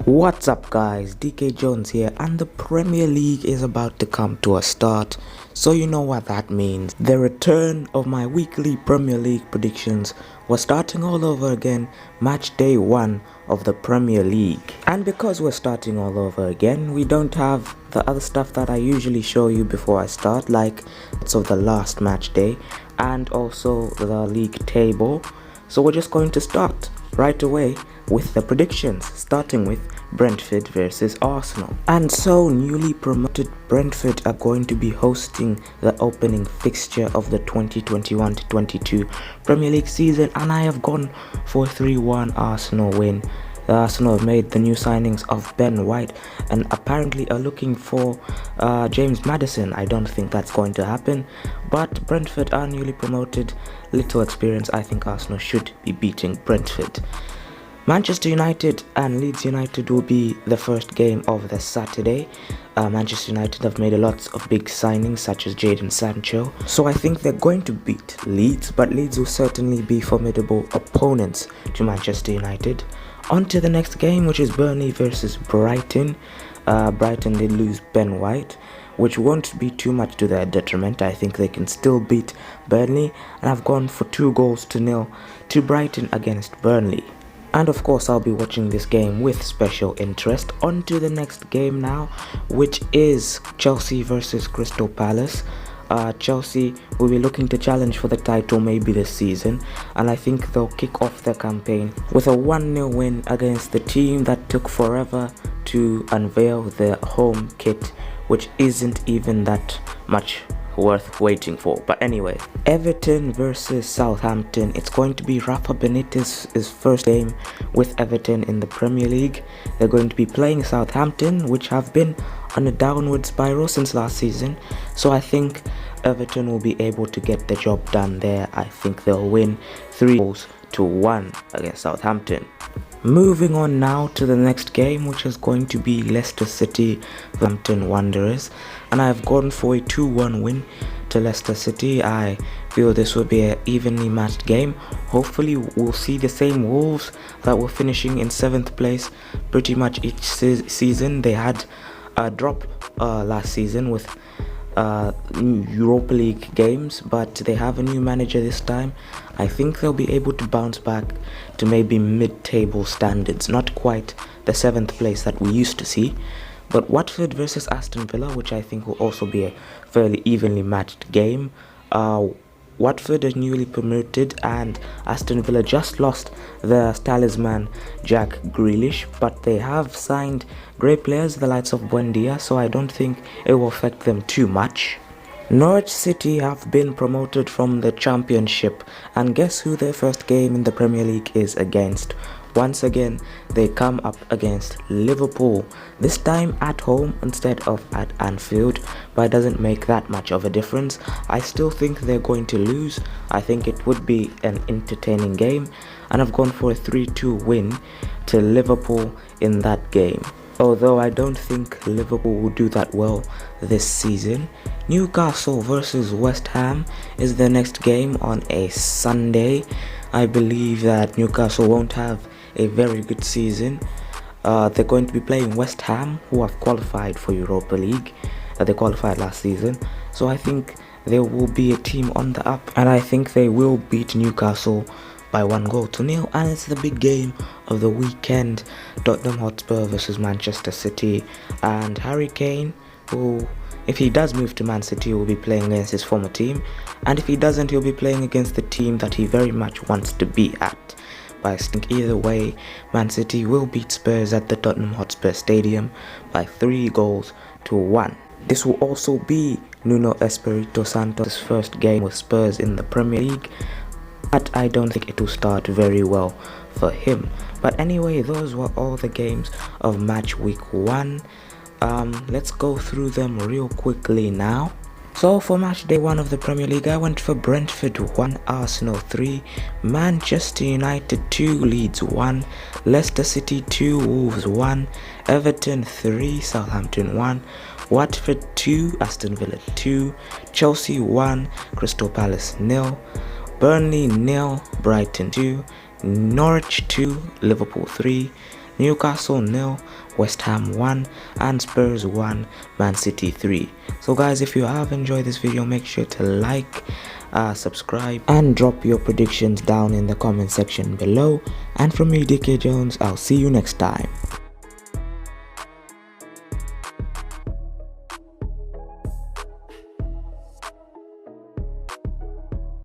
What's up guys, DK Jones here, and the Premier League is about to come to a start, so you know what that means. The return of my weekly Premier League predictions. We're starting all over again, match day 1 of the Premier League. And because we're starting all over again, we don't have the other stuff that I usually show you before I start, like of the last match day and also the league table. So we're just going to start right away with the predictions, starting with Brentford versus Arsenal. And so newly promoted Brentford are going to be hosting the opening fixture of the 2021-22 Premier League season, and I have gone for a 3-1 Arsenal win. Arsenal have made the new signings of Ben White and apparently are looking for James Maddison. I don't think that's going to happen, but Brentford are newly promoted, little experience. I think Arsenal should be beating Brentford. Manchester United and Leeds United will be the first game of the Saturday. Manchester United have made a lot of big signings such as Jadon Sancho, so I think they're going to beat Leeds, but Leeds will certainly be formidable opponents to Manchester United. On to the next game, which is Burnley versus Brighton. Brighton did lose Ben White, which won't be too much to their detriment. I think they can still beat Burnley, and I've gone for 2-0 to Brighton against Burnley. And of course, I'll be watching this game with special interest. On to the next game now, which is Chelsea versus Crystal Palace. Chelsea will be looking to challenge for the title maybe this season, and I think they'll kick off their campaign with a 1-0 win against the team that took forever to unveil their home kit, which isn't even that much worth waiting for. But anyway, Everton versus Southampton. It's going to be Rafa Benitez's first game with Everton in the Premier League. They're going to be playing Southampton, which have been on a downward spiral since last season, so I think Everton will be able to get the job done there. I think they'll win 3-1 against Southampton. Moving on now to the next game, which is going to be Leicester City Wolverhampton Wanderers, and I've gone for a 2-1 win to Leicester City. I feel this will be an evenly matched game. Hopefully we'll see the same Wolves that were finishing in 7th place pretty much each season. They had a drop last season with Europa League games, but they have a new manager this time. I think they'll be able to bounce back to maybe mid-table standards, not quite the 7th place that we used to see. But Watford versus Aston Villa, which I think will also be a fairly evenly matched game. Watford is newly promoted, and Aston Villa just lost their talisman Jack Grealish, but they have signed great players, the likes of Buendia, so I don't think it will affect them too much. Norwich City have been promoted from the Championship, and guess who their first game in the Premier League is against? Once again, they come up against Liverpool, this time at home instead of at Anfield, but it doesn't make that much of a difference. I still think they're going to lose. I think it would be an entertaining game, and I've gone for a 3-2 win to Liverpool in that game, although I don't think Liverpool will do that well this season. Newcastle versus West Ham is the next game on a Sunday. I believe that Newcastle won't have a very good season. They're going to be playing West Ham, who have qualified for Europa League. They qualified last season, so I think there will be a team on the up, and I think they will beat Newcastle by 1-0, and it's the big game of the weekend, Tottenham Hotspur versus Manchester City. And Harry Kane, who, if he does move to Man City, will be playing against his former team, and if he doesn't, he'll be playing against the team that he very much wants to be at. But I think either way, Man City will beat Spurs at the Tottenham Hotspur Stadium by 3-1. This will also be Nuno Espirito Santos' first game with Spurs in the Premier League, but I don't think it will start very well for him. But anyway, those were all the games of match week 1. Let's go through them real quickly now. So for match day 1 of the Premier League, I went for Brentford 1, Arsenal 3, Manchester United 2, Leeds 1, Leicester City 2, Wolves 1, Everton 3, Southampton 1, Watford 2, Aston Villa 2, Chelsea 1, Crystal Palace 0, Burnley 0, Brighton 2, Norwich 2, Liverpool 3, Newcastle 0, West Ham 1, and Spurs 1, Man City 3. So guys, if you have enjoyed this video, make sure to like, subscribe, and drop your predictions down in the comment section below. And from me, DK Jones, I'll see you next time.